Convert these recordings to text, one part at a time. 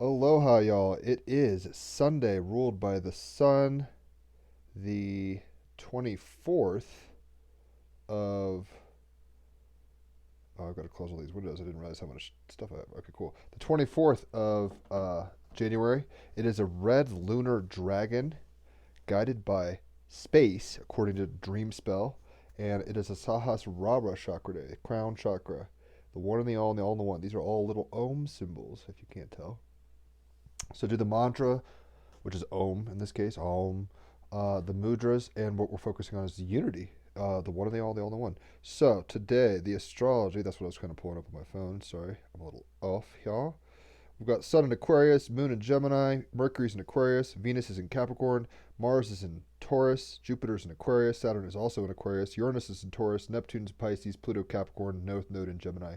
Aloha, y'all. It is Sunday, ruled by the sun, the 24th of. Oh, I've got to close all these windows. I didn't realize how much stuff I have. Okay, cool. The 24th of January. It is a red lunar dragon guided by space, according to Dream Spell. And it is a Sahasrara chakra day, crown chakra. The one and the all and the one. These are all little Om symbols, if you can't tell. So do the mantra, which is Om in this case, Om, the mudras, and what we're focusing on is the unity, the one and the all and the one. So today, the astrology, that's what I was kind of pulling up on my phone. Sorry, I'm a little off here. We've got Sun in Aquarius, Moon in Gemini, Mercury's in Aquarius, Venus is in Capricorn, Mars is in Taurus, Jupiter's in Aquarius, Saturn is also in Aquarius, Uranus is in Taurus, Neptune's in Pisces, Pluto Capricorn, North Node in Gemini.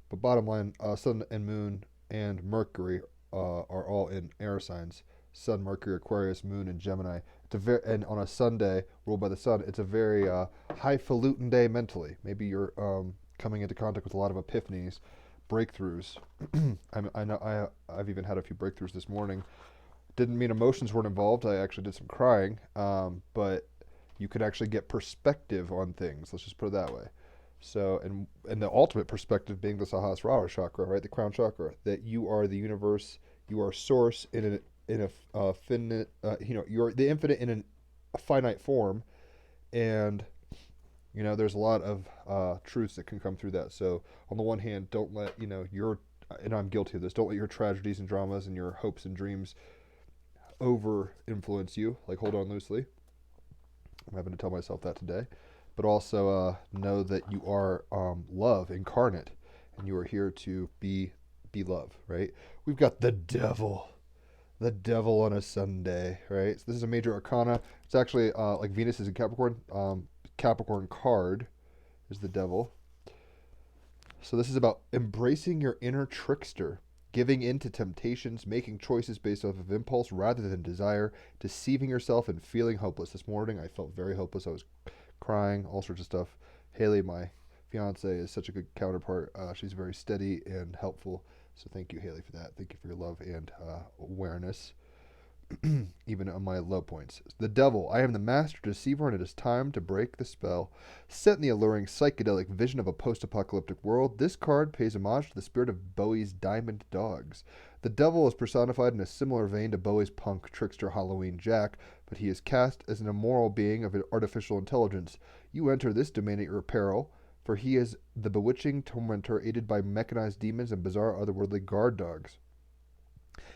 But bottom line, Sun and Moon and Mercury are all in air signs. Sun, Mercury, Aquarius, Moon, and Gemini. And on a Sunday ruled by the Sun, it's a very highfalutin day mentally. Maybe you're coming into contact with a lot of epiphanies, breakthroughs. I know I've even had a few breakthroughs this morning. Didn't mean emotions weren't involved. I actually did some crying, but you can actually get perspective on things. Let's just put it that way. So, and the ultimate perspective being the Sahasrara chakra, right, the crown chakra, that you are the universe, you are source in a finite, you're the infinite in a finite form, and there's a lot of truths that can come through that. So, on the one hand, don't let your, and I'm guilty of this, don't let your tragedies and dramas and your hopes and dreams over influence you. Like, hold on loosely. I'm having to tell myself that today. But also know that you are love incarnate, and you are here to be love, right? We've got the devil on a Sunday, right? So this is a major arcana. It's actually like Venus is in Capricorn. Capricorn card is the devil. So this is about embracing your inner trickster, giving in to temptations, making choices based off of impulse rather than desire, deceiving yourself and feeling hopeless. This morning I felt very hopeless. I was crying, all sorts of stuff. Haley, my fiance, is such a good counterpart. She's very steady and helpful. So thank you, Haley, for that. Thank you for your love and awareness, even on my low points. The devil, I am the master deceiver, and it is time to break the spell. Set in the alluring psychedelic vision of a post-apocalyptic world, this card pays homage to the spirit of Bowie's Diamond Dogs. The devil is personified in a similar vein to Bowie's punk trickster Halloween Jack, but he is cast as an immoral being of artificial intelligence. You enter this domain at your peril, for he is the bewitching tormentor aided by mechanized demons and bizarre otherworldly guard dogs.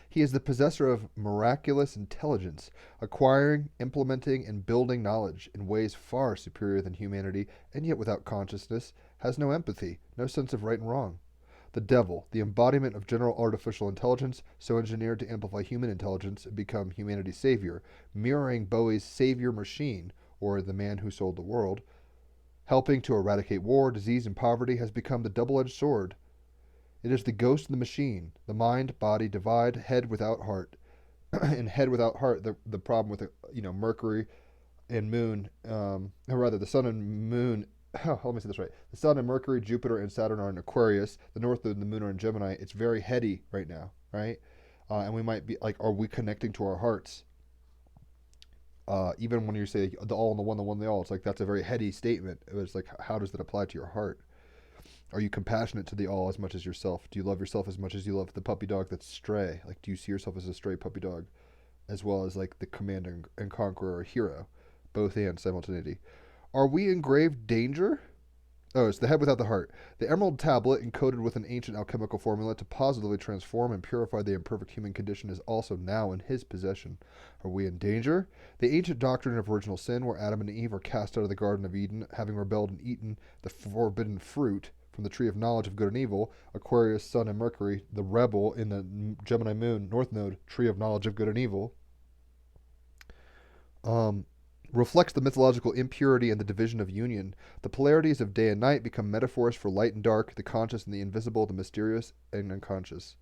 He is the possessor of miraculous intelligence, acquiring, implementing, and building knowledge in ways far superior than humanity, and yet without consciousness, has no empathy, no sense of right and wrong. The devil, the embodiment of general artificial intelligence, so engineered to amplify human intelligence and become humanity's savior, mirroring Bowie's Savior Machine, or The Man Who Sold the World, helping to eradicate war, disease, and poverty, has become the double-edged sword. It is the ghost in the machine, the mind-body divide, head without heart. And head without heart, the problem with Mercury and Moon, or rather the Sun and Moon. Let me say this right. The Sun and Mercury, Jupiter, and Saturn are in Aquarius. The North Node and the Moon are in Gemini. It's very heady right now, right? And we might be like, are we connecting to our hearts? Even when you say the all and the one, the all, it's like that's a very heady statement. It's like, how does that apply to your heart? Are you compassionate to the all as much as yourself? Do you love yourself as much as you love the puppy dog that's stray? Like, do you see yourself as a stray puppy dog, as well as like the commander and conqueror or hero, both and simultaneity? Are we in grave danger? Oh, it's the head without the heart. The emerald tablet, encoded with an ancient alchemical formula to positively transform and purify the imperfect human condition, is also now in his possession. Are we in danger? The ancient doctrine of original sin, where Adam and Eve are cast out of the Garden of Eden, having rebelled and eaten the forbidden fruit from the tree of knowledge of good and evil. Aquarius, Sun, and Mercury, the rebel in the Gemini Moon, North Node, tree of knowledge of good and evil. Reflects the mythological impurity and the division of union. The polarities of day and night become metaphors for light and dark, the conscious and the invisible, the mysterious and unconscious.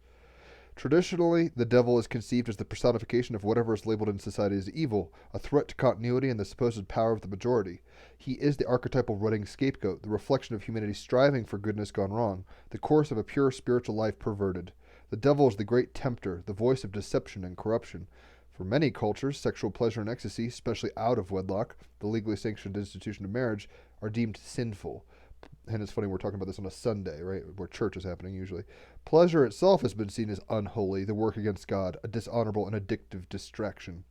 Traditionally, the devil is conceived as the personification of whatever is labeled in society as evil, a threat to continuity and the supposed power of the majority. He is the archetypal running scapegoat, the reflection of humanity striving for goodness gone wrong, the course of a pure spiritual life perverted. The devil is the great tempter, the voice of deception and corruption. For many cultures, sexual pleasure and ecstasy, especially out of wedlock, the legally sanctioned institution of marriage, are deemed sinful. And it's funny, we're talking about this on a Sunday, right, where church is happening usually. Pleasure itself has been seen as unholy, the work against God, a dishonorable and addictive distraction.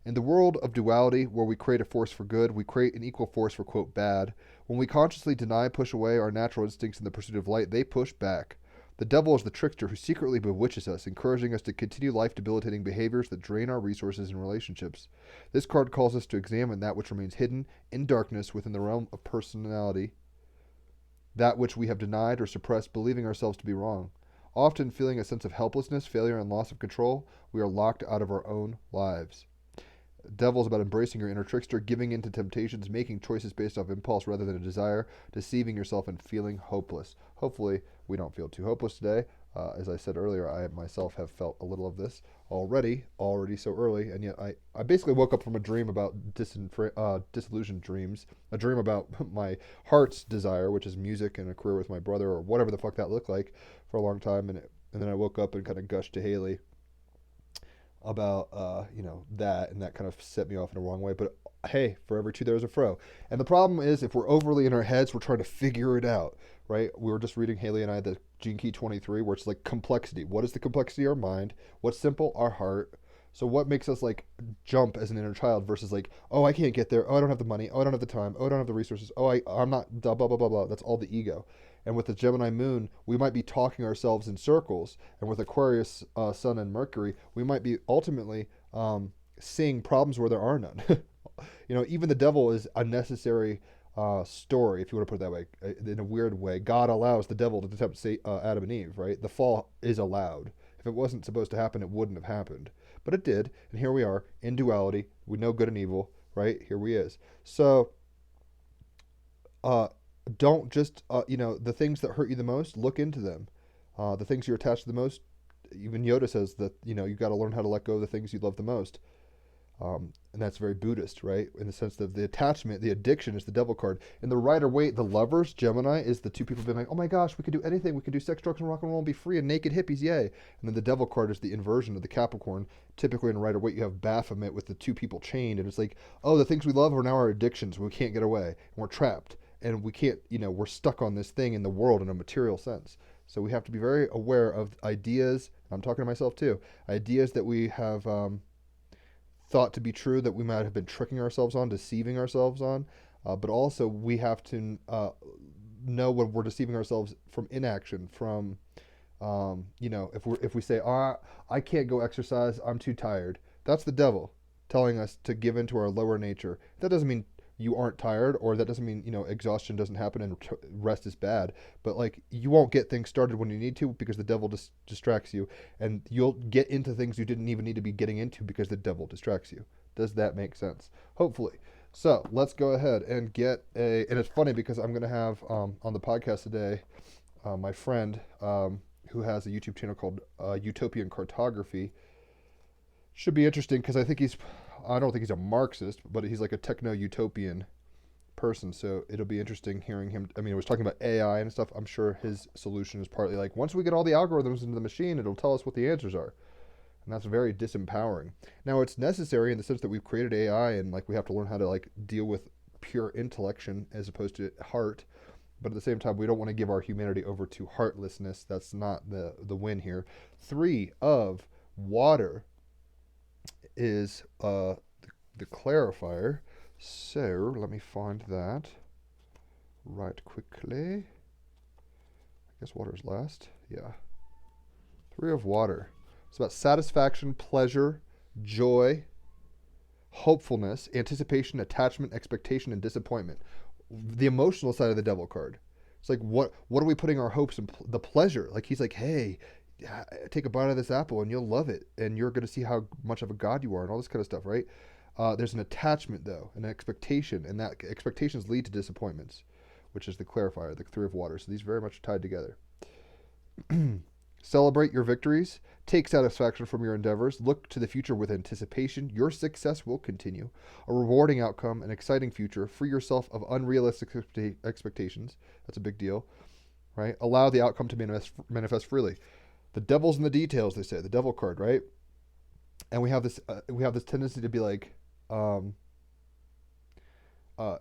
In the world of duality, where we create a force for good, we create an equal force for, quote, bad. When we consciously deny, push away our natural instincts in the pursuit of light, they push back. The devil is the trickster who secretly bewitches us, encouraging us to continue life-debilitating behaviors that drain our resources and relationships. This card calls us to examine that which remains hidden in darkness within the realm of personality, that which we have denied or suppressed, believing ourselves to be wrong. Often feeling a sense of helplessness, failure, and loss of control, we are locked out of our own lives. Devil is about embracing your inner trickster, giving in to temptations, making choices based off impulse rather than a desire, deceiving yourself, and feeling hopeless. Hopefully, we don't feel too hopeless today. As I said earlier, I myself have felt a little of this already so early, and yet I basically woke up from a dream about disillusioned dreams, a dream about my heart's desire, which is music and a career with my brother, or whatever the fuck that looked like, for a long time, and then I woke up and kind of gushed to Haley about that, and that kind of set me off in a wrong way. But hey, for every two there's a fro. And the problem is, if we're overly in our heads, we're trying to figure it out, right? We were just reading, Haley and I, the Gene Key 23, where it's like complexity. What is the complexity of our mind? What's simple? Our heart. So what makes us like jump as an inner child versus like, oh, I can't get there. Oh, I don't have the money. Oh, I don't have the time. Oh, I don't have the resources. Oh, I'm not blah blah blah blah blah. That's all the ego. And with the Gemini moon, we might be talking ourselves in circles. And with Aquarius sun and Mercury, we might be ultimately seeing problems where there are none. Even the devil is a necessary story, if you want to put it that way. In a weird way, God allows the devil to tempt Adam and Eve, right? The fall is allowed. If it wasn't supposed to happen, it wouldn't have happened. But it did, and here we are in duality. We know good and evil, right? Here we is. So, don't just the things that hurt you the most, look into them. The things you're attached to the most, even Yoda says that you've got to learn how to let go of the things you love the most. And that's very Buddhist, right? In the sense that the attachment, the addiction is the devil card. And the Rider-Waite, the lovers, Gemini, is the two people being like, oh my gosh, we could do anything. We could do sex, drugs, and rock and roll and be free and naked hippies, yay. And then the devil card is the inversion of the Capricorn. Typically in Rider-Waite, you have Baphomet with the two people chained. And it's like, oh, the things we love are now our addictions. We can't get away. And we're trapped. And we can't, we're stuck on this thing in the world in a material sense. So we have to be very aware of ideas. I'm talking to myself too. Ideas that we have thought to be true, that we might have been tricking ourselves on, deceiving ourselves on, but also we have to know when we're deceiving ourselves from inaction, from if we say, I can't go exercise, I'm too tired. That's the devil telling us to give into our lower nature. That doesn't mean you aren't tired, or that doesn't mean exhaustion doesn't happen and rest is bad, but like you won't get things started when you need to because the devil distracts you, and you'll get into things you didn't even need to be getting into because the devil distracts you. Does that make sense? Hopefully. So let's go ahead and get and it's funny because I'm going to have on the podcast today my friend who has a YouTube channel called Utopian Cartography. Should be interesting because I don't think he's a Marxist, but he's like a techno-utopian person. So it'll be interesting hearing him. I mean, he was talking about AI and stuff. I'm sure his solution is partly like, once we get all the algorithms into the machine, it'll tell us what the answers are. And that's very disempowering. Now, it's necessary in the sense that we've created AI and like we have to learn how to like deal with pure intellection as opposed to heart. But at the same time, we don't want to give our humanity over to heartlessness. That's not the win here. 3 of water is the clarifier. So let me find that right quickly. I guess water's last. Yeah. 3 of water. It's about satisfaction, pleasure, joy, hopefulness, anticipation, attachment, expectation, and disappointment. The emotional side of the devil card. It's like, what are we putting our hopes in? The pleasure. Like he's like, hey, take a bite of this apple and you'll love it, and you're going to see how much of a god you are, and all this kind of stuff, right? There's an attachment though, an expectation, and that expectations lead to disappointments, which is the clarifier, the 3 of water. So these very much tied together. Celebrate your victories. Take satisfaction from your endeavors. Look to the future with anticipation. Your success will continue. A rewarding outcome, an exciting future. Free yourself of unrealistic expectations. That's a big deal, right? Allow the outcome to manifest freely. The devil's in the details, they say. The devil card, right? And we have this tendency to be like, um,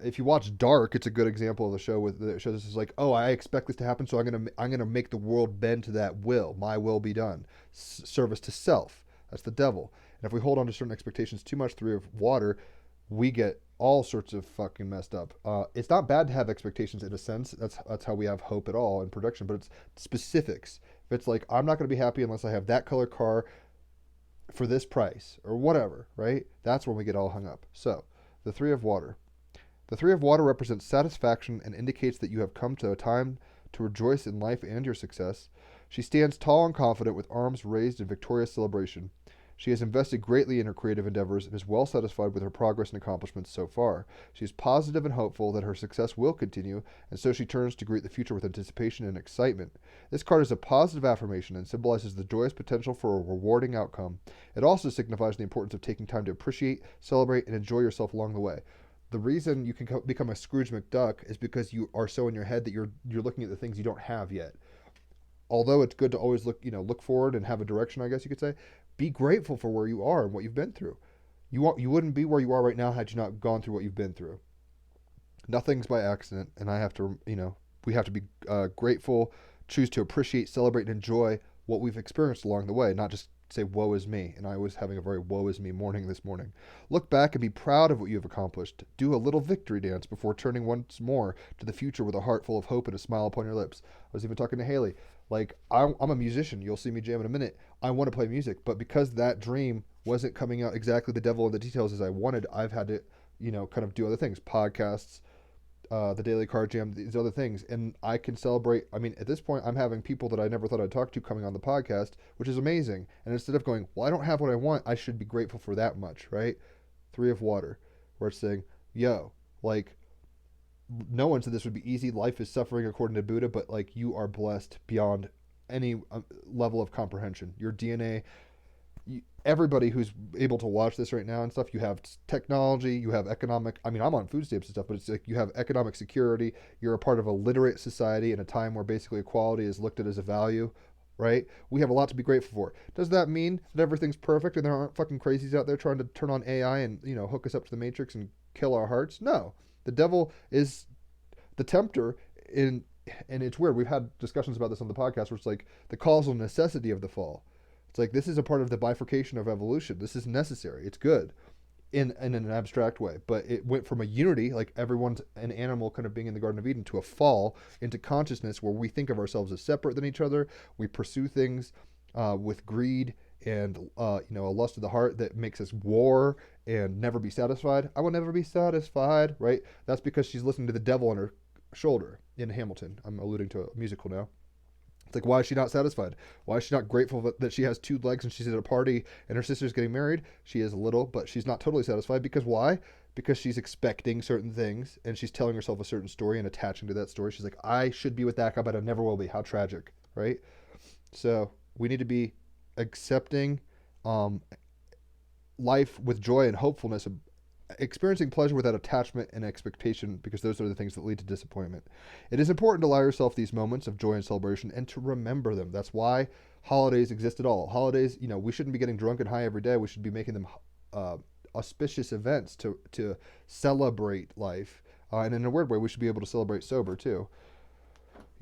if you watch Dark, it's a good example of the show with the show. This is like, oh, I expect this to happen, so I'm gonna make the world bend to that will. My will be done. Service to self. That's the devil. And if we hold on to certain expectations too much, three of water, we get all sorts of fucking messed up. It's not bad to have expectations in a sense. That's how we have hope at all in production. But it's specifics. If it's like I'm not going to be happy unless I have that color car for this price or whatever, right? That's when we get all hung up. So the three of water. The three of water represents satisfaction and indicates that you have come to a time to rejoice in life and your success. She stands tall and confident with arms raised in victorious celebration. She has invested greatly in her creative endeavors and is well satisfied with her progress and accomplishments so far. She is positive and hopeful that her success will continue, and so she turns to greet the future with anticipation and excitement. This card is a positive affirmation and symbolizes the joyous potential for a rewarding outcome. It also signifies the importance of taking time to appreciate, celebrate, and enjoy yourself along the way. The reason you can become a Scrooge McDuck is because you are so in your head that you're looking at the things you don't have yet. Although it's good to always look forward and have a direction, I guess you could say, be grateful for where you are and what you've been through. You wouldn't be where you are right now had you not gone through what you've been through. Nothing's by accident, and I have to, we have to be grateful, choose to appreciate, celebrate, and enjoy what we've experienced along the way, not just say woe is me. And I was having a very woe is me morning this morning. Look back and be proud of what you have accomplished. Do a little victory dance before turning once more to the future with a heart full of hope and a smile upon your lips. I was even talking to Haley. Like, I'm a musician. You'll see me jam in a minute. I want to play music, but because that dream wasn't coming out exactly the devil in the details as I wanted, I've had to, kind of do other things, podcasts, the Daily Card Jam, these other things. And I can celebrate. I mean, at this point, I'm having people that I never thought I'd talk to coming on the podcast, which is amazing. And instead of going, well, I don't have what I want, I should be grateful for that much, right? Three of water, where it's saying, yo, like, no one said this would be easy. Life is suffering according to Buddha, but like you are blessed beyond any level of comprehension. Your DNA, everybody who's able to watch this right now and stuff, you have technology, you have economic, I mean, I'm on food stamps and stuff, but it's like you have economic security. You're a part of a literate society in a time where basically equality is looked at as a value, right? We have a lot to be grateful for. Does that mean that everything's perfect and there aren't fucking crazies out there trying to turn on AI and, hook us up to the matrix and kill our hearts? No. The devil is the tempter in, and it's weird. We've had discussions about this on the podcast where it's like the causal necessity of the fall. It's like this is a part of the bifurcation of evolution. This is necessary. It's good in an abstract way, but it went from a unity, like everyone's an animal kind of being in the Garden of Eden, to a fall into consciousness where we think of ourselves as separate than each other. We pursue things with greed and a lust of the heart that makes us war and never be satisfied. I will never be satisfied, right? That's because she's listening to the devil on her shoulder in Hamilton. I'm alluding to a musical now. It's like, why is she not satisfied? Why is she not grateful that she has two legs and she's at a party and her sister's getting married? She is a little, but she's not totally satisfied. Because why? Because she's expecting certain things and she's telling herself a certain story and attaching to that story. She's like, I should be with that guy, but I never will be. How tragic, right? So we need to be accepting life with joy and hopefulness, experiencing pleasure without attachment and expectation, because those are the things that lead to disappointment. It is important to allow yourself these moments of joy and celebration and to remember them. That's why holidays exist at all. Holidays, we shouldn't be getting drunk and high every day. We should be making them auspicious events to celebrate life. And in a weird way, we should be able to celebrate sober too.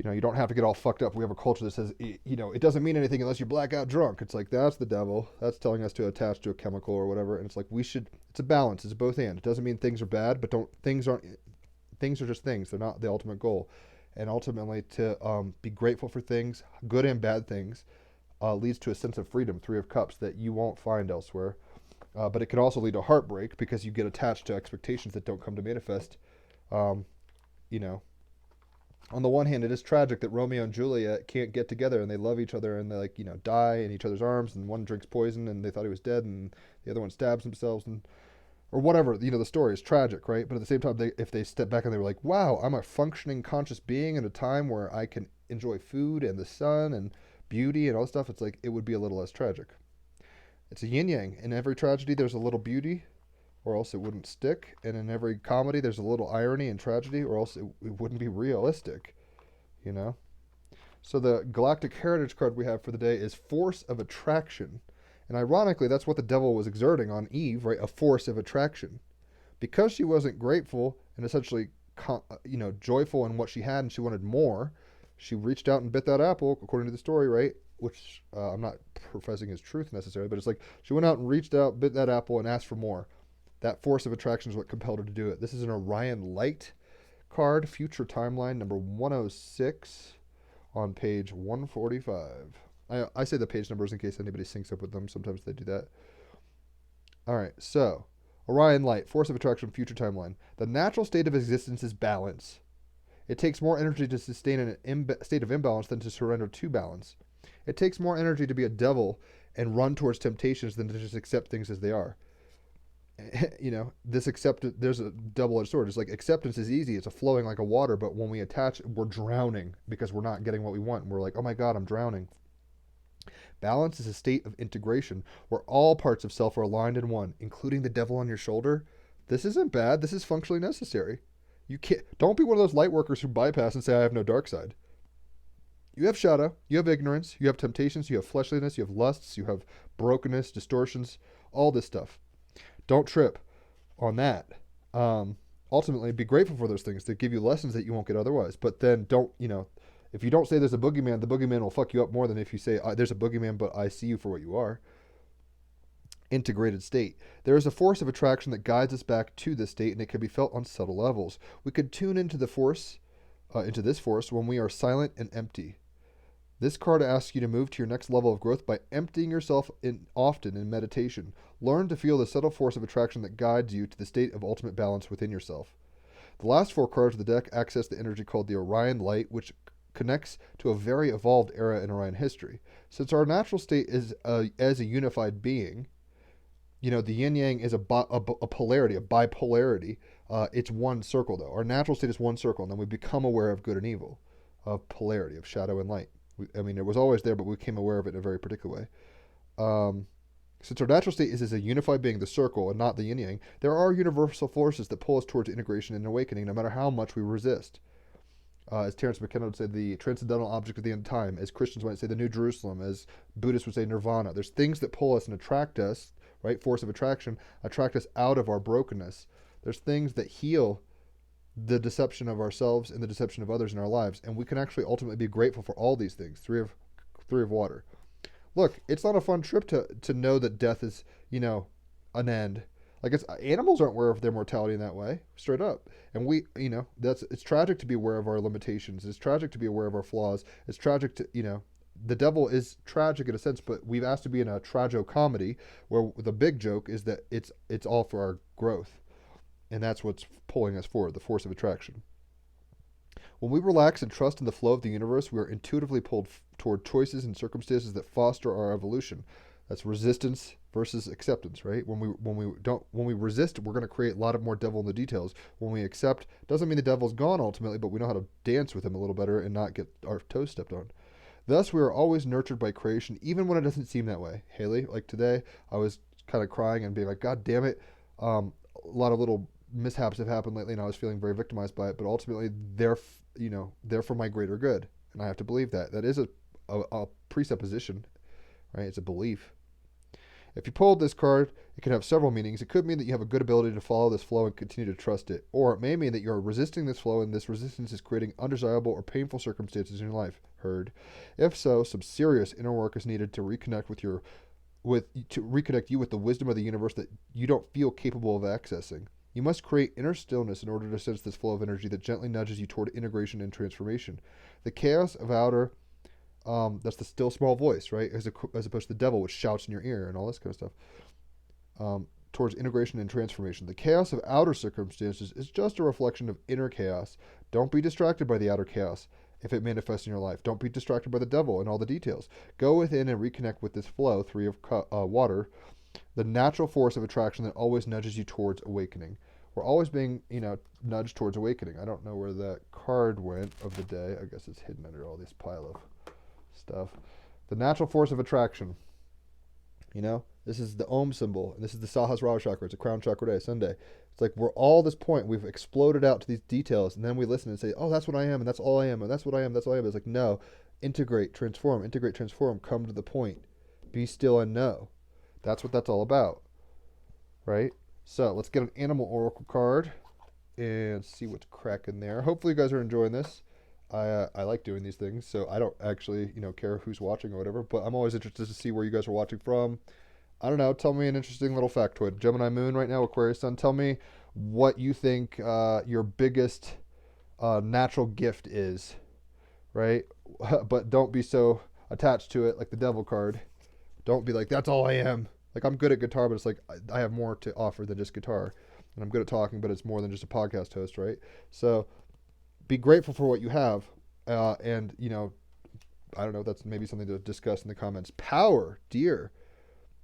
You don't have to get all fucked up. We have a culture that says, it doesn't mean anything unless you're blackout drunk. It's like, that's the devil. That's telling us to attach to a chemical or whatever. And it's like, it's a balance. It's both and. It doesn't mean things are bad, but things are just things. They're not the ultimate goal. And ultimately to be grateful for things, good and bad things, leads to a sense of freedom, Three of Cups, that you won't find elsewhere. But it can also lead to heartbreak because you get attached to expectations that don't come to manifest. On the one hand, it is tragic that Romeo and Juliet can't get together and they love each other and they die in each other's arms, and one drinks poison and they thought he was dead and the other one stabs themselves or whatever. The story is tragic, right? But at the same time, if they step back and they were like, wow, I'm a functioning conscious being in a time where I can enjoy food and the sun and beauty and all this stuff, it's like it would be a little less tragic. It's a yin yang. In every tragedy, there's a little beauty, or else it wouldn't stick. And in every comedy, there's a little irony and tragedy, or else it wouldn't be realistic, So the galactic heritage card we have for the day is Force of Attraction. And ironically, that's what the devil was exerting on Eve, right? A force of attraction. Because she wasn't grateful and essentially, joyful in what she had and she wanted more, she reached out and bit that apple, according to the story, right? Which I'm not professing as truth necessarily, but it's like she went out and reached out, bit that apple, and asked for more. That force of attraction is what compelled her to do it. This is an Orion Light card, future timeline number 106 on page 145. I say the page numbers in case anybody syncs up with them. Sometimes they do that. All right, so Orion Light, force of attraction, future timeline. The natural state of existence is balance. It takes more energy to sustain an state of imbalance than to surrender to balance. It takes more energy to be a devil and run towards temptations than to just accept things as they are. There's a double-edged sword. It's like acceptance is easy. It's a flowing like a water, but when we attach, we're drowning because we're not getting what we want. And we're like, oh my God, I'm drowning. Balance is a state of integration where all parts of self are aligned in one, including the devil on your shoulder. This isn't bad. This is functionally necessary. Don't be one of those light workers who bypass and say, I have no dark side. You have shadow, you have ignorance, you have temptations, you have fleshliness, you have lusts, you have brokenness, distortions, all this stuff. Don't trip on that. Ultimately, be grateful for those things. They give you lessons that you won't get otherwise. But then if you don't say there's a boogeyman, the boogeyman will fuck you up more than if you say there's a boogeyman, but I see you for what you are. Integrated state. There is a force of attraction that guides us back to this state, and it can be felt on subtle levels. We could tune into this force, when we are silent and empty. This card asks you to move to your next level of growth by emptying yourself often in meditation. Learn to feel the subtle force of attraction that guides you to the state of ultimate balance within yourself. The last 4 cards of the deck access the energy called the Orion Light, which connects to a very evolved era in Orion history. Since our natural state is as a unified being, the yin yang is a polarity, a bipolarity. It's one circle, though. Our natural state is one circle, and then we become aware of good and evil, of polarity, of shadow and light. It was always there, but we became aware of it in a very particular way. Since our natural state is as a unified being, the circle, and not the yin yang, there are universal forces that pull us towards integration and awakening, no matter how much we resist. As Terence McKenna would say, the transcendental object of the end time. As Christians might say, the New Jerusalem. As Buddhists would say, nirvana. There's things that pull us and attract us, right? Force of attraction, attract us out of our brokenness. There's things that heal the deception of ourselves and the deception of others in our lives, and we can actually ultimately be grateful for all these things. Three of water. Look, it's not a fun trip to know that death is an end. Like animals aren't aware of their mortality in that way, straight up. And it's tragic to be aware of our limitations. It's tragic to be aware of our flaws. It's tragic to the devil is tragic in a sense, but we've asked to be in a tragicomedy where the big joke is that it's all for our growth. And that's what's pulling us forward, the force of attraction. When we relax and trust in the flow of the universe, we are intuitively pulled toward choices and circumstances that foster our evolution. That's resistance versus acceptance, right? When we resist, we're going to create a lot of more devil in the details. When we accept, doesn't mean the devil's gone ultimately, but we know how to dance with him a little better and not get our toes stepped on. Thus, we are always nurtured by creation, even when it doesn't seem that way. Haley, like today, I was kind of crying and being like, God damn it. A lot of little mishaps have happened lately, and I was feeling very victimized by it. But ultimately, they're for my greater good, and I have to believe that. That is a presupposition, right? It's a belief. If you pulled this card, it could have several meanings. It could mean that you have a good ability to follow this flow and continue to trust it, or it may mean that you're resisting this flow, and this resistance is creating undesirable or painful circumstances in your life. Heard? If so, some serious inner work is needed to reconnect you with the wisdom of the universe that you don't feel capable of accessing. You must create inner stillness in order to sense this flow of energy that gently nudges you toward integration and transformation. The chaos of outer, that's the still small voice, right? As opposed to the devil, which shouts in your ear and all this kind of stuff. Towards integration and transformation. The chaos of outer circumstances is just a reflection of inner chaos. Don't be distracted by the outer chaos if it manifests in your life. Don't be distracted by the devil and all the details. Go within and reconnect with this flow, 3 of water, the natural force of attraction that always nudges you towards awakening. We're always being, nudged towards awakening. I don't know where that card went of the day. I guess it's hidden under all this pile of stuff. The natural force of attraction. This is the Om symbol, and this is the Sahasrara chakra. It's a crown chakra day, Sunday. It's like we're all this point. We've exploded out to these details, and then we listen and say, oh, that's what I am, and that's all I am, and that's what I am, that's all I am. It's like, no, integrate, transform, come to the point, be still and know. That's what that's all about, right? So let's get an animal oracle card and see what's cracking there. Hopefully, you guys are enjoying this. I like doing these things, so I don't actually care who's watching or whatever. But I'm always interested to see where you guys are watching from. I don't know. Tell me an interesting little factoid. Gemini Moon right now, Aquarius Sun. Tell me what you think your biggest natural gift is, right? But don't be so attached to it like the devil card. Don't be like, that's all I am. Like, I'm good at guitar, but it's like I have more to offer than just guitar. And I'm good at talking, but it's more than just a podcast host, right? So be grateful for what you have. And, I don't know, that's maybe something to discuss in the comments. Power, dear.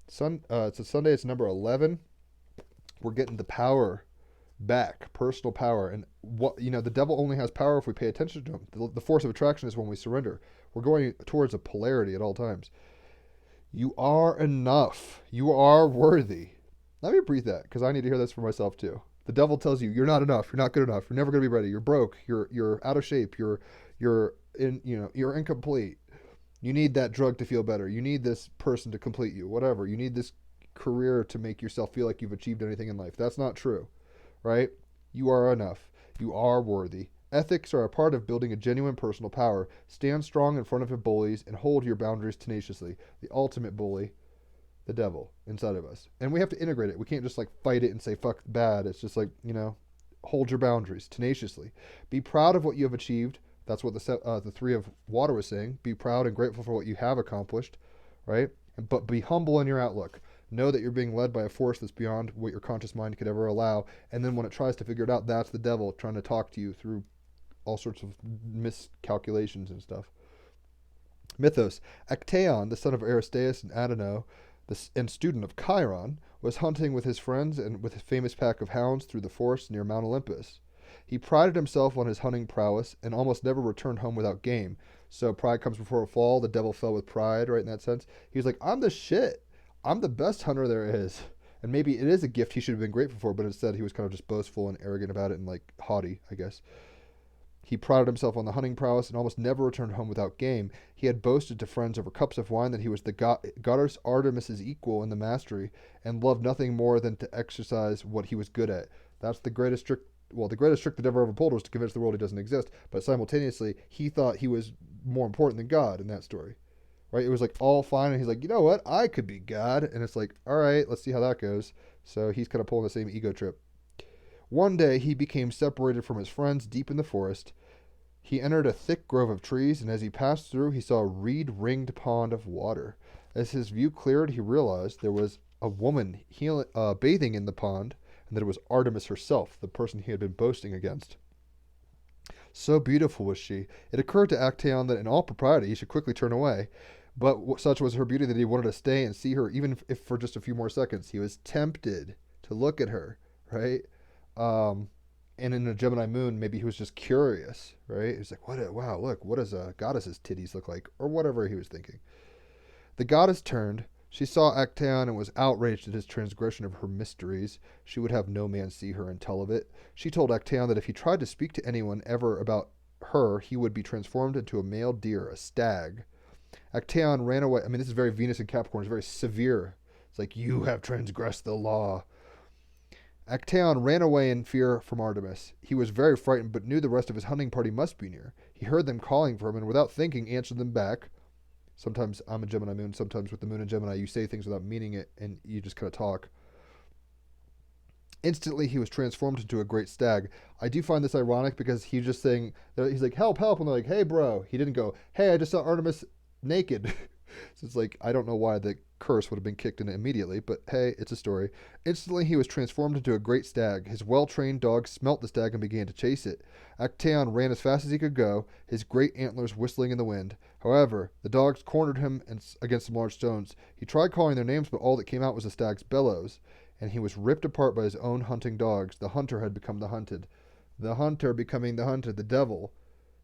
It's a Sunday, it's number 11. We're getting the power back, personal power. And the devil only has power if we pay attention to him. The force of attraction is when we surrender. We're going towards a polarity at all times. You are enough. You are worthy. Let me breathe that, because I need to hear this for myself too. The devil tells you you're not enough. You're not good enough. You're never going to be ready. You're broke. You're out of shape. You're incomplete. You need that drug to feel better. You need this person to complete you. Whatever. You need this career to make yourself feel like you've achieved anything in life. That's not true, right? You are enough. You are worthy. Ethics are a part of building a genuine personal power. Stand strong in front of your bullies and hold your boundaries tenaciously. The ultimate bully, the devil, inside of us. And we have to integrate it. We can't just like fight it and say, fuck bad. It's just like, hold your boundaries tenaciously. Be proud of what you have achieved. That's what the three of water was saying. Be proud and grateful for what you have accomplished, right? But be humble in your outlook. Know that you're being led by a force that's beyond what your conscious mind could ever allow. And then when it tries to figure it out, that's the devil trying to talk to you through all sorts of miscalculations and stuff. Mythos. Actaeon, the son of Aristeus and Adono, and student of Chiron, was hunting with his friends and with his famous pack of hounds through the forest near Mount Olympus. He prided himself on his hunting prowess and almost never returned home without game. So pride comes before a fall. The devil fell with pride, right, in that sense. He was like, I'm the shit. I'm the best hunter there is. And maybe it is a gift he should have been grateful for, but instead he was kind of just boastful and arrogant about it and like haughty, I guess. He prided himself on the hunting prowess and almost never returned home without game. He had boasted to friends over cups of wine that he was the goddess Artemis's equal in the mastery and loved nothing more than to exercise what he was good at. That's the greatest trick. Well, the greatest trick the devil ever pulled was to convince the world he doesn't exist. But simultaneously, he thought he was more important than God in that story. Right? It was like all fine, and he's like, you know what? I could be God. And it's like, all right, let's see how that goes. So he's kind of pulling the same ego trip. One day, he became separated from his friends deep in the forest. He entered a thick grove of trees, and as he passed through, he saw a reed-ringed pond of water. As his view cleared, he realized there was a woman bathing in the pond, and that it was Artemis herself, the person he had been boasting against. So beautiful was she. It occurred to Actaeon that in all propriety he should quickly turn away, but such was her beauty that he wanted to stay and see her, even if for just a few more seconds. He was tempted to look at her, right? And in a Gemini moon, maybe he was just curious, right? He's like, wow, look, what does a goddess's titties look like? Or whatever he was thinking. The goddess turned. She saw Actaeon and was outraged at his transgression of her mysteries. She would have no man see her and tell of it. She told Actaeon that if he tried to speak to anyone ever about her, he would be transformed into a male deer, a stag. Actaeon ran away. I mean, this is very Venus and Capricorn. It's very severe. It's like, you have transgressed the law. Actaeon ran away in fear from Artemis. He was very frightened, but knew the rest of his hunting party must be near. He heard them calling for him, and without thinking, answered them back. Sometimes I'm a Gemini moon, sometimes with the moon in Gemini, you say things without meaning it, and you just kind of talk. Instantly, he was transformed into a great stag. I do find this ironic because he's just saying, he's like, help, help, and they're like, hey, bro. He didn't go, hey, I just saw Artemis naked. So it's like, I don't know why the curse would have been kicked in immediately, but hey, it's a story. Instantly, he was transformed into a great stag. His well-trained dog smelt the stag and began to chase it. Actaeon ran as fast as he could go, his great antlers whistling in the wind. However, the dogs cornered him against some large stones. He tried calling their names, but all that came out was the stag's bellows, and he was ripped apart by his own hunting dogs. The hunter had become the hunted. The hunter becoming the hunted, the devil,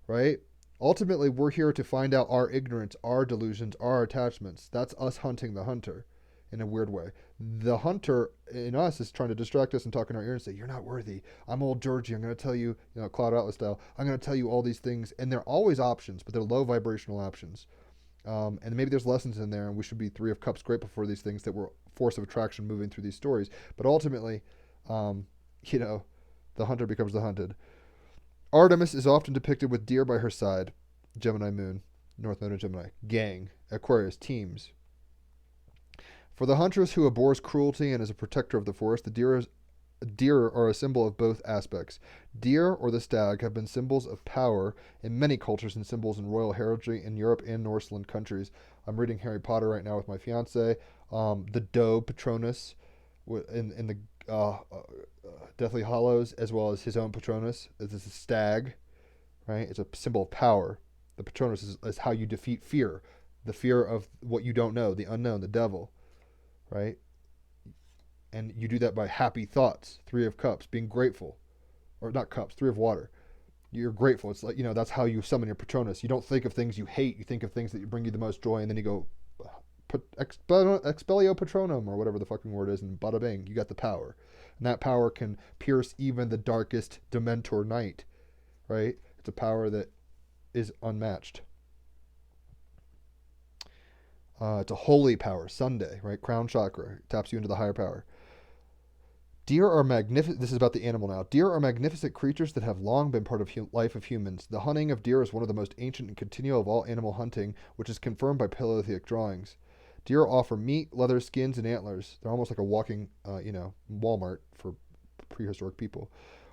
right? Ultimately, we're here to find out our ignorance, our delusions, our attachments. That's us hunting the hunter. in a weird way. The hunter in us is trying to distract us and talk in our ear and say, "You're not worthy. I'm old Georgie. I'm going to tell you, Cloud Atlas style. I'm going to tell you all these things." And they're always options, but they're low vibrational options. And maybe there's lessons in there, and we should be Three of Cups grateful for these things that were force of attraction moving through these stories. But ultimately, um, the hunter becomes the hunted. Artemis is often depicted with deer by her side. Gemini moon, North Node of Gemini. Gang, Aquarius, teams. For the huntress who abhors cruelty and is a protector of the forest, the deer are a symbol of both aspects. Deer or the stag have been symbols of power in many cultures and symbols in royal heraldry in Europe and Norseland countries. I'm reading Harry Potter right now with my fiance. The doe Patronus in the Deathly Hollows, as well as his own Patronus. This is a stag, right? It's a symbol of power. The Patronus is how you defeat fear, the fear of what you don't know, the unknown, the devil, right? And you do that by happy thoughts. Three of Cups, being grateful, or not cups, Three of Water. You're grateful. It's like, that's how you summon your Patronus. You don't think of things you hate. You think of things that bring you the most joy, and then you go, expelio patronum, or whatever the fucking word is, and bada bing, you got the power. And that power can pierce even the darkest Dementor night, right? It's a power that is unmatched. It's a holy power, Sunday, right? Crown chakra, taps you into the higher power. Deer are magnificent. This is about the animal now. Deer are magnificent creatures that have long been part of life of humans. The hunting of deer is one of the most ancient and continual of all animal hunting, which is confirmed by Paleolithic drawings. Deer offer meat, leather, skins, and antlers. They're almost like a walking, Walmart for prehistoric people.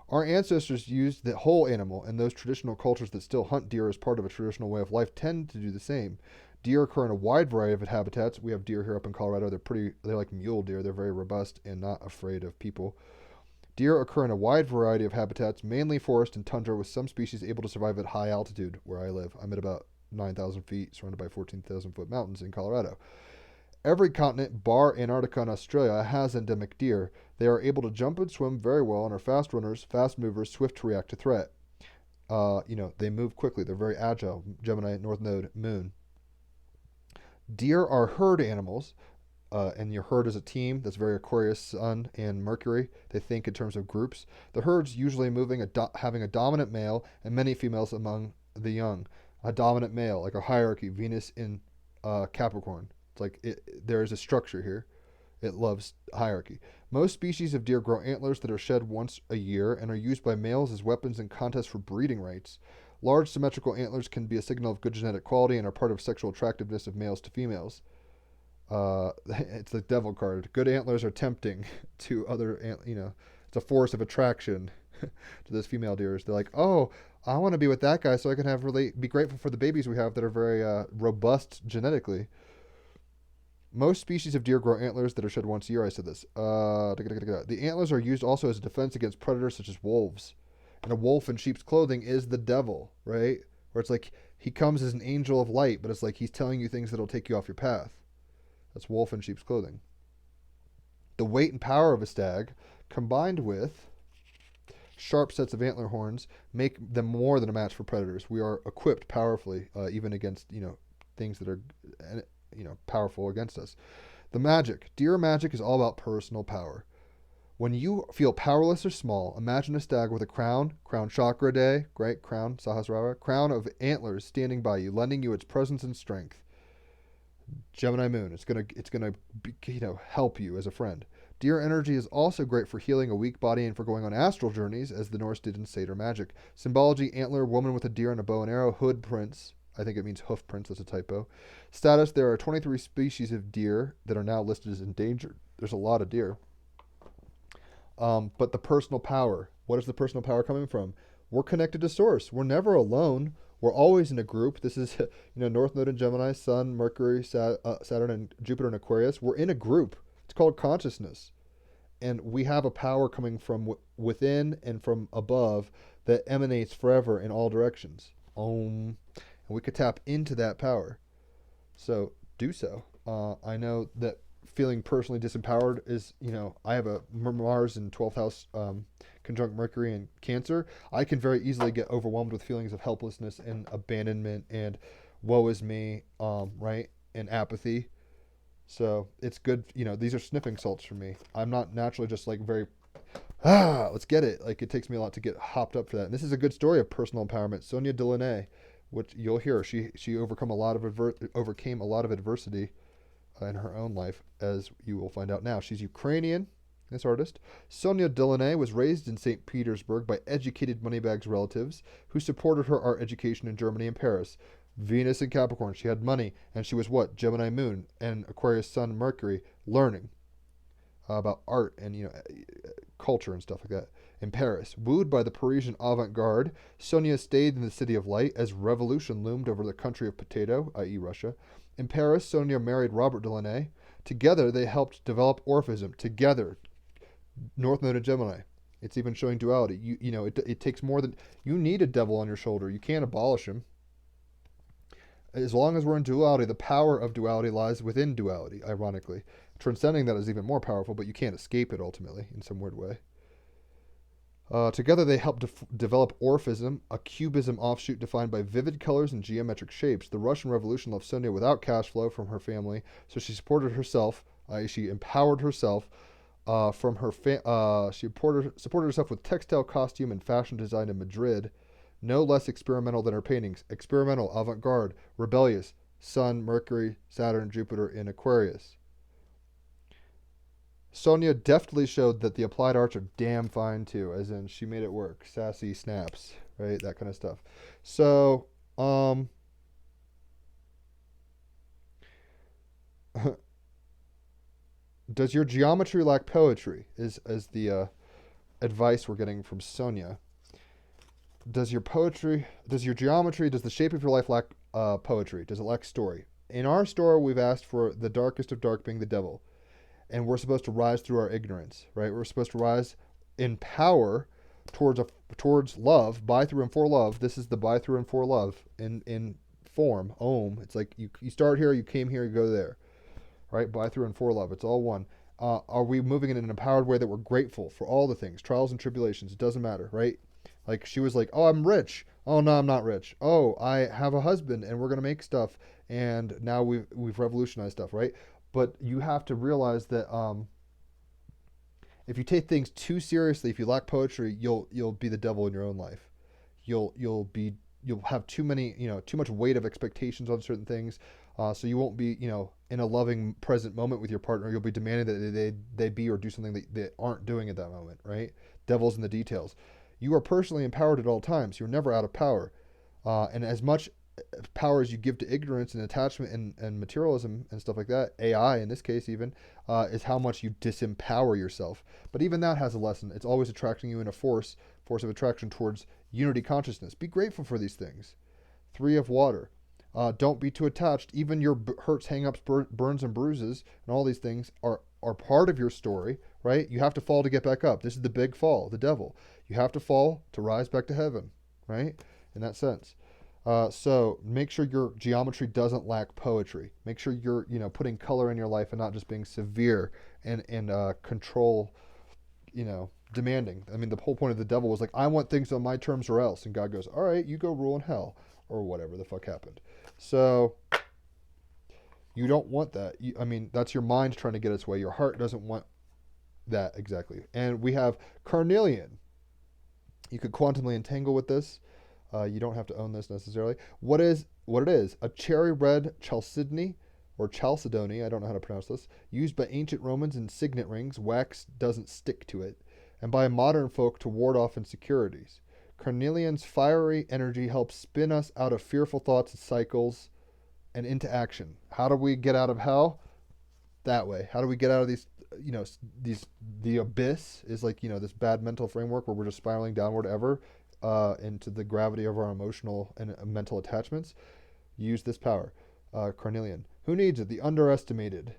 Our ancestors used the whole animal, and those traditional cultures that still hunt deer as part of a traditional way of life tend to do the same. Deer occur in a wide variety of habitats. We have deer here up in Colorado. They're like mule deer. They're very robust and not afraid of people. Deer occur in a wide variety of habitats, mainly forest and tundra, with some species able to survive at high altitude, where I live. I'm at about 9,000 feet, surrounded by 14,000-foot mountains in Colorado. Every continent, bar Antarctica and Australia, has endemic deer. They are able to jump and swim very well and are fast runners, fast movers, swift to react to threat. They move quickly. They're very agile. Gemini, North Node, Moon. Deer are herd animals, and your herd is a team. That's very Aquarius, Sun, and Mercury. They think in terms of groups. The herd's usually having a dominant male and many females among the young. A dominant male, like a hierarchy, Venus in Capricorn. It's like there is a structure here. It loves hierarchy. Most species of deer grow antlers that are shed once a year and are used by males as weapons in contests for breeding rights. Large symmetrical antlers can be a signal of good genetic quality and are part of sexual attractiveness of males to females. It's the devil card. Good antlers are tempting to other, it's a force of attraction to those female deers. They're like, oh, I want to be with that guy so I can be grateful for the babies we have that are very robust genetically. Most species of deer grow antlers that are shed once a year. I said this. The antlers are used also as a defense against predators such as wolves. And a wolf in sheep's clothing is the devil, right? Where it's like he comes as an angel of light, but it's like he's telling you things that'll take you off your path. That's wolf in sheep's clothing. The weight and power of a stag, combined with sharp sets of antler horns, make them more than a match for predators. We are equipped powerfully, even against things that are powerful against us. The magic. Deer magic is all about personal power. When you feel powerless or small, imagine a stag with a crown chakra day, great crown, Sahasrara, crown of antlers standing by you, lending you its presence and strength. Gemini moon, it's gonna help you as a friend. Deer energy is also great for healing a weak body and for going on astral journeys, as the Norse did in Satyr magic. Symbology: antler, woman with a deer and a bow and arrow, hood prince. I think it means hoof prints. That's a typo. Status: there are 23 species of deer that are now listed as endangered. There's a lot of deer. But the personal power. What is the personal power coming from? We're connected to source. We're never alone. We're always in a group. This is, North Node in Gemini, Sun, Mercury, Saturn, and Jupiter in Aquarius. We're in a group. It's called consciousness. And we have a power coming from within and from above that emanates forever in all directions. Om. And we could tap into that power. So do so. I know that feeling personally disempowered is, I have a Mars in 12th house conjunct Mercury and Cancer. I can very easily get overwhelmed with feelings of helplessness and abandonment and woe is me, right? And apathy. So it's good. These are sniffing salts for me. I'm not naturally just like very let's get it. Like it takes me a lot to get hopped up for that. And this is a good story of personal empowerment. Sonia Delaunay, which you'll hear, she overcame a lot of adversity in her own life, as you will find out now. She's Ukrainian. This artist, Sonia Delaunay, was raised in St. Petersburg by educated moneybags relatives who supported her art education in Germany and Paris. Venus in Capricorn, she had money, and she was what? Gemini Moon and Aquarius Sun Mercury, learning about art and culture and stuff like that. In Paris, wooed by the Parisian avant-garde, Sonia stayed in the City of Light as revolution loomed over the country of potato, i.e. Russia. In Paris, Sonia married Robert Delaunay. Together, they helped develop Orphism. Together, North Node and Gemini. It's even showing duality. It takes more than you need a devil on your shoulder. You can't abolish him. As long as we're in duality, the power of duality lies within duality. Ironically, transcending that is even more powerful, but you can't escape it ultimately in some weird way. Together, they helped develop Orphism, a cubism offshoot defined by vivid colors and geometric shapes. The Russian Revolution left Sonia without cash flow from her family, so she supported herself. She empowered herself from her. She supported herself with textile, costume, and fashion design in Madrid. No less experimental than her paintings. Experimental, avant-garde, rebellious. Sun, Mercury, Saturn, Jupiter in Aquarius. Sonia deftly showed that the applied arts are damn fine too, as in she made it work. Sassy snaps, right? That kind of stuff. So, does your geometry lack poetry? Is the advice we're getting from Sonia. Does your geometry, does the shape of your life lack poetry? Does it lack story? In our story, we've asked for the darkest of dark being the devil. And we're supposed to rise through our ignorance, right? We're supposed to rise in power towards love, by, through, and for love. This is the by, through, and for love in form, Om. It's like you start here, you came here, you go there, right? By, through, and for love. It's all one. Are we moving in an empowered way that we're grateful for all the things, trials and tribulations? It doesn't matter, right? Like she was like, oh, I'm rich. Oh, no, I'm not rich. Oh, I have a husband and we're going to make stuff. And now we've revolutionized stuff, right? But you have to realize that if you take things too seriously, if you lack poetry, you'll be the devil in your own life. You'll have too much weight of expectations on certain things, so you won't be in a loving present moment with your partner. You'll be demanding that they be or do something that they aren't doing at that moment, right? Devil's in the details. You are personally empowered at all times. You're never out of power, and as much power as you give to ignorance and attachment and materialism and stuff like that, AI in this case even, is how much you disempower yourself. But even that has a lesson. It's always attracting you in a force of attraction towards unity consciousness. Be grateful for these things. 3 of water. Don't be too attached. Even your hurts, hang-ups, burns, and bruises, and all these things are part of your story, right? You have to fall to get back up. This is the big fall, the devil. You have to fall to rise back to heaven, right? In that sense. So make sure your geometry doesn't lack poetry. Make sure you're putting color in your life and not just being severe and control, demanding. I mean, the whole point of the devil was like, I want things on my terms or else. And God goes, all right, you go rule in hell or whatever the fuck happened. So you don't want that. That's your mind trying to get its way. Your heart doesn't want that exactly. And we have carnelian. You could quantumly entangle with this. You don't have to own this necessarily. What it is? A cherry red chalcedony or chalcedony, I don't know how to pronounce this, used by ancient Romans in signet rings. Wax doesn't stick to it. And by modern folk to ward off insecurities. Carnelian's fiery energy helps spin us out of fearful thoughts and cycles and into action. How do we get out of hell? That way. How do we get out of these, the abyss is like, this bad mental framework where we're just spiraling downward ever into the gravity of our emotional and mental attachments. Use this power. Carnelian. Who needs it? The underestimated.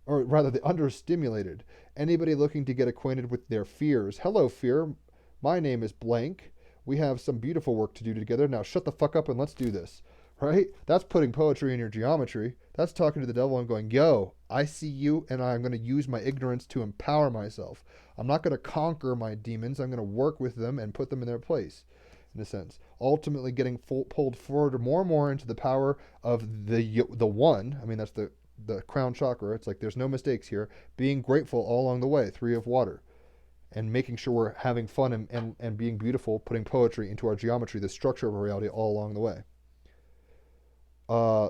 Or rather, the understimulated. Anybody looking to get acquainted with their fears. Hello, fear. My name is blank. We have some beautiful work to do together. Now shut the fuck up and let's do this. Right? That's putting poetry in your geometry. That's talking to the devil and going, yo, I see you and I'm going to use my ignorance to empower myself. I'm not going to conquer my demons. I'm going to work with them and put them in their place, in a sense. Ultimately getting pulled forward more and more into the power of the one. I mean, that's the the crown chakra. It's like there's no mistakes here. Being grateful all along the way, 3 of water, and making sure we're having fun and being beautiful, putting poetry into our geometry, the structure of our reality all along the way.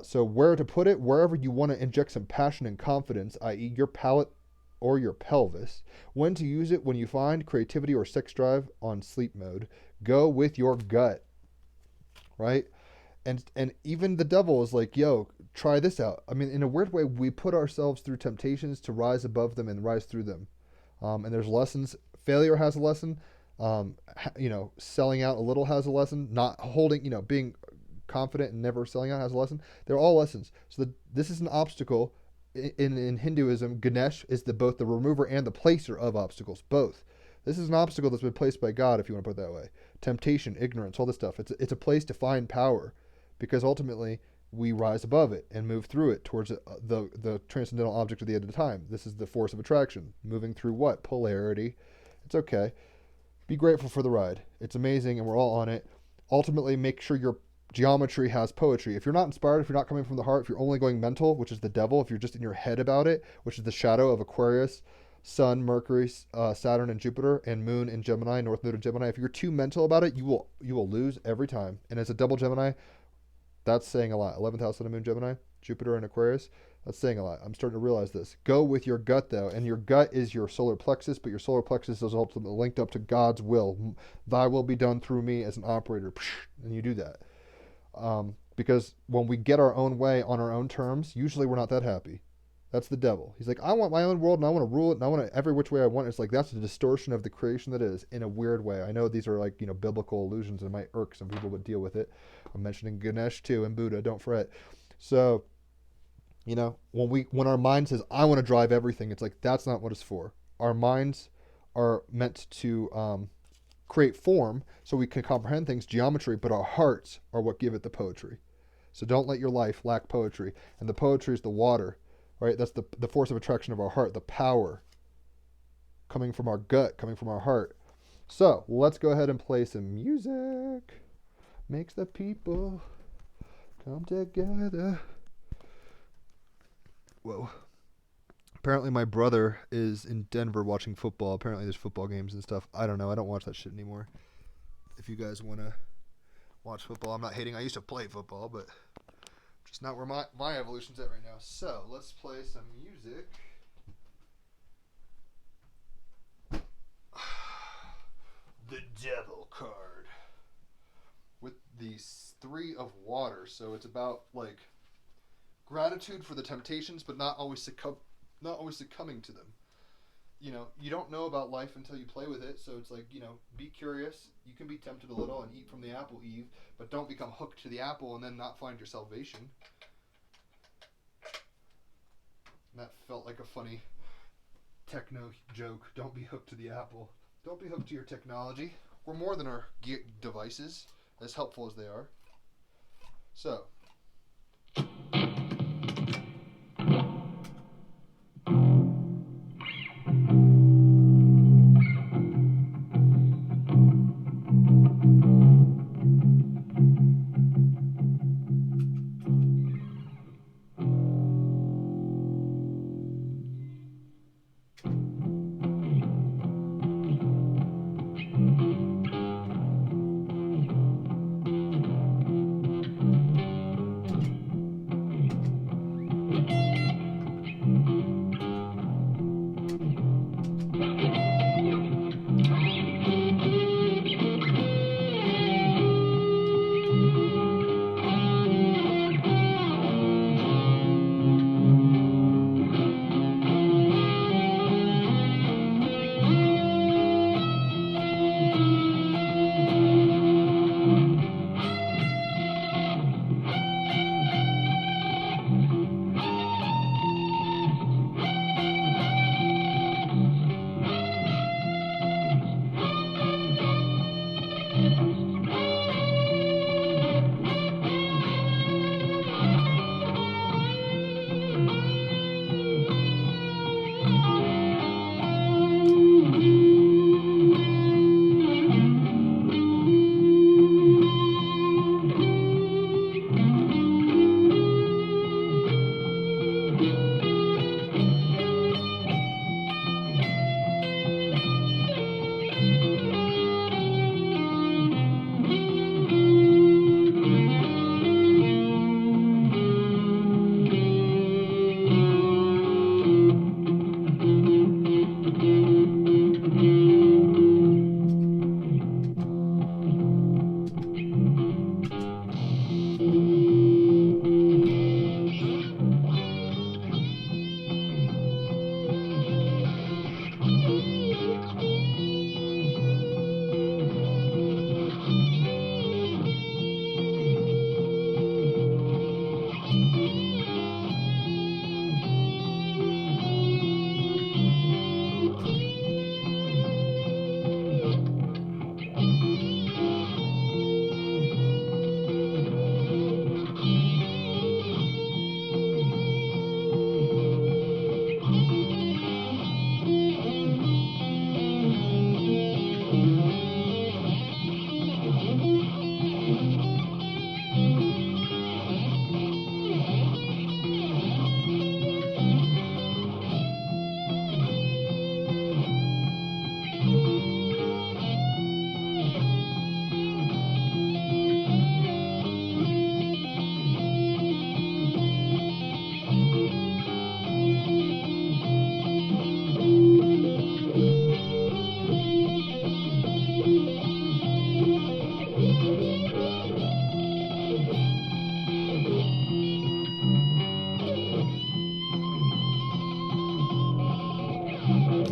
So where to put it? Wherever you want to inject some passion and confidence, i.e. your palate or your pelvis. When to use it? When you find creativity or sex drive on sleep mode. Go with your gut, right? And even the devil is like, yo, try this out. I mean, in a weird way, we put ourselves through temptations to rise above them and rise through them. And there's lessons. Failure has a lesson. Selling out a little has a lesson. Not holding, being confident and never selling out has a lesson. They're all lessons. So this is an obstacle. In Hinduism, Ganesh is both the remover and the placer of obstacles. Both. This is an obstacle that's been placed by God, if you want to put it that way. Temptation, ignorance, all this stuff. It's a place to find power, because ultimately we rise above it and move through it towards the transcendental object of the end of time. This is the force of attraction. Moving through what? Polarity. It's okay. Be grateful for the ride. It's amazing, and we're all on it. Ultimately, make sure your geometry has poetry. If you're not inspired, if you're not coming from the heart, if you're only going mental, which is the devil, if you're just in your head about it, which is the shadow of Aquarius, Sun, Mercury, Saturn, and Jupiter, and Moon in Gemini, North Node in Gemini, if you're too mental about it, you will lose every time. And as a double Gemini, that's saying a lot. 11th house of the Moon, Gemini, Jupiter, and Aquarius. That's saying a lot. I'm starting to realize this. Go with your gut, though, and your gut is your solar plexus, but your solar plexus is ultimately linked up to God's will. Thy will be done through me as an operator, and you do that. Because when we get our own way on our own terms, usually we're not that happy. That's the devil. He's like, I want my own world, and I want to rule it, and I want it every which way I want it. It's like, that's the distortion of the creation that is, in a weird way. I know these are like, biblical illusions, and it might irk some people, but deal with it. I'm mentioning Ganesh too, and Buddha, don't fret. So, when our mind says, I want to drive everything, it's like, that's not what it's for. Our minds are meant to create form so we can comprehend things, geometry, but our hearts are what give it the poetry. So don't let your life lack poetry. And the poetry is the water, right? That's the force of attraction of our heart, the power coming from our gut, coming from our heart. So let's go ahead and play some music. Makes the people come together. Whoa. Apparently my brother is in Denver watching football. Apparently there's football games and stuff. I don't know. I don't watch that shit anymore. If you guys want to watch football, I'm not hating. I used to play football, but just not where my evolution's at right now. So let's play some music. The Devil card. With the 3 of water. So it's about like gratitude for the temptations, but not always succumbing to them. You don't know about life until you play with it, so it's like, be curious. You can be tempted a little and eat from the apple, Eve, but don't become hooked to the apple and then not find your salvation. And that felt like a funny techno joke. Don't be hooked to the apple. Don't be hooked to your technology. We're more than our devices, as helpful as they are. So... You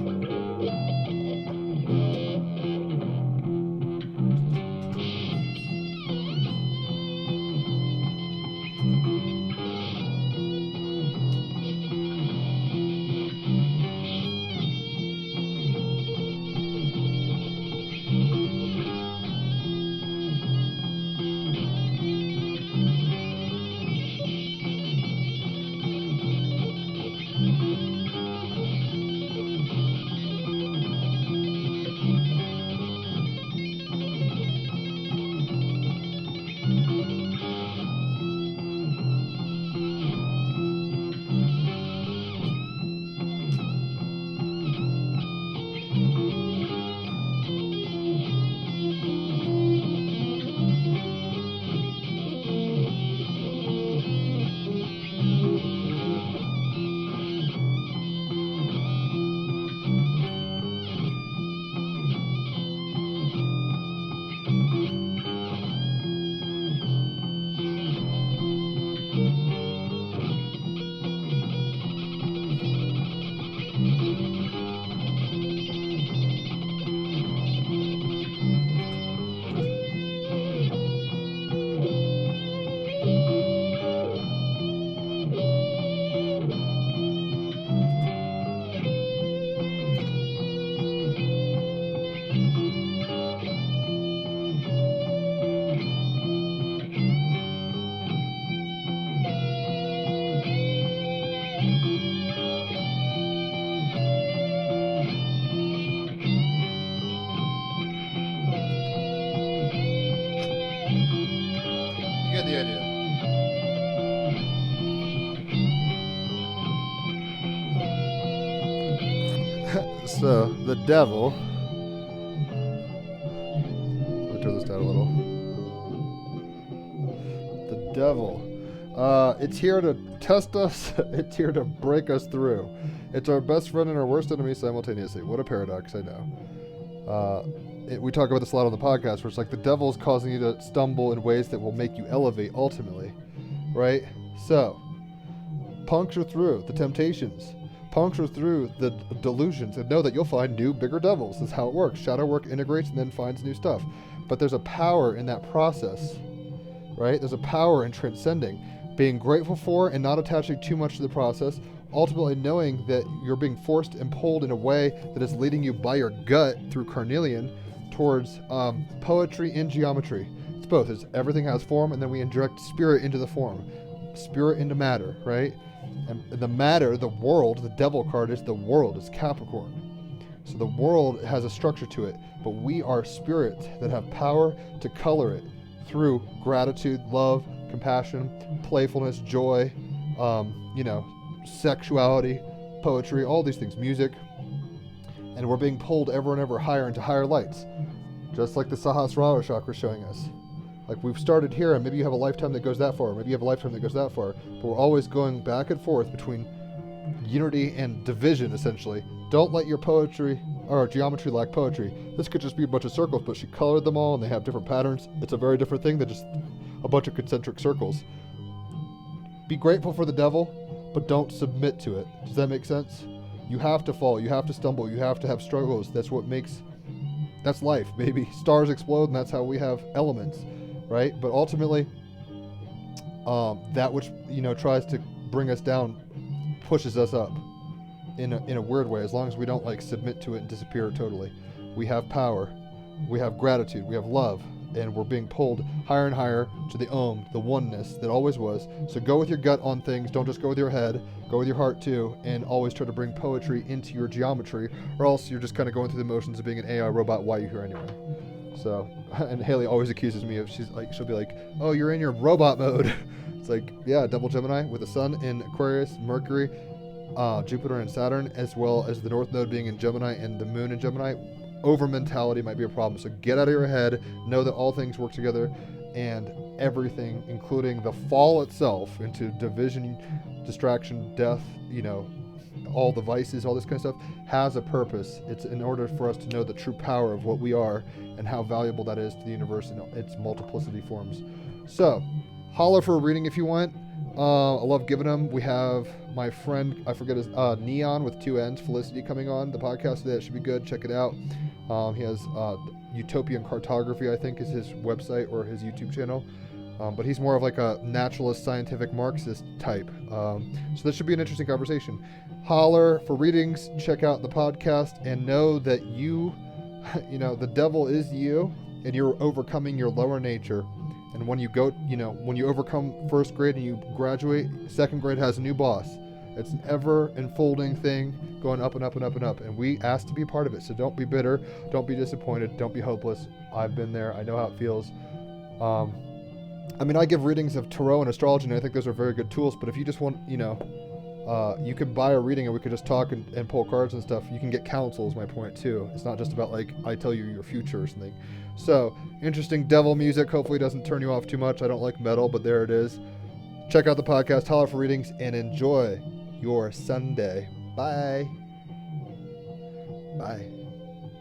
get the idea. So, the devil... Let me turn this down a little. The devil. It's here to test us. It's here to break us through. It's our best friend and our worst enemy simultaneously. What a paradox, I know. We talk about this a lot on the podcast, where it's like the devil's causing you to stumble in ways that will make you elevate ultimately, right? So, puncture through the temptations, puncture through the delusions, and know that you'll find new, bigger devils. That's how it works. Shadow work integrates and then finds new stuff. But there's a power in that process, right? There's a power in transcending, being grateful for and not attaching too much to the process, ultimately knowing that you're being forced and pulled in a way that is leading you by your gut through carnelian towards poetry and geometry. It's both. It's everything has form, and then we inject spirit into the form, spirit into matter, right? And the matter, the world, the devil card is the world, is Capricorn. So the world has a structure to it, but we are spirits that have power to color it through gratitude, love, compassion, playfulness, joy, sexuality, poetry, all these things, music. And we're being pulled ever and ever higher into higher lights, just like the Sahasrara chakra is showing us. Like, we've started here, and maybe you have a lifetime that goes that far, maybe you have a lifetime that goes that far, but we're always going back and forth between unity and division, essentially. Don't let your poetry or geometry lack poetry. This could just be a bunch of circles, but she colored them all, and they have different patterns. It's a very different thing than just a bunch of concentric circles. Be grateful for the devil, but don't submit to it. Does that make sense? You have to fall, you have to stumble, you have to have struggles. That's life, baby. Stars explode, and that's how we have elements, right? But ultimately, that which, tries to bring us down pushes us up in a weird way, as long as we don't submit to it and disappear totally. We have power, we have gratitude, we have love, and we're being pulled higher and higher to the Om, the oneness that always was. So go with your gut on things. Don't just go with your head. Go with your heart too, and always try to bring poetry into your geometry, or else you're just kind of going through the motions of being an AI robot. Why are you here anyway? So, and Haley always accuses me of, she'll be like, oh, you're in your robot mode. It's like, yeah, double Gemini with the sun in Aquarius, Mercury, Jupiter and Saturn, as well as the North Node being in Gemini and the Moon in Gemini. Over mentality might be a problem. So get out of your head, know that all things work together, and everything, including the fall itself into division, distraction, death, all the vices, all this kind of stuff, has a purpose. It's in order for us to know the true power of what we are and how valuable that is to the universe in its multiplicity forms. So, holler for a reading if you want. I love giving them. We have my friend, I forget his, Neon with 2 N's, Felicity, coming on the podcast today. That should be good. Check it out. He has Utopian Cartography, I think, is his website or his YouTube channel. But he's more of like a naturalist, scientific, Marxist type. So this should be an interesting conversation. Holler for readings. Check out the podcast and know that you, the devil is you, and you're overcoming your lower nature. And when you go, when you overcome first grade and you graduate, second grade has a new boss. It's an ever unfolding thing going up and up and up and up. And we ask to be part of it. So don't be bitter. Don't be disappointed. Don't be hopeless. I've been there. I know how it feels. I give readings of tarot and astrology, and I think those are very good tools. But if you just want, you could buy a reading and we could just talk and pull cards and stuff. You can get counsel is my point too. It's not just about like I tell you your future or something. So interesting devil music. Hopefully it doesn't turn you off too much. I don't like metal, but there it is. Check out the podcast, Holler for readings, and enjoy your Sunday. Bye. Bye.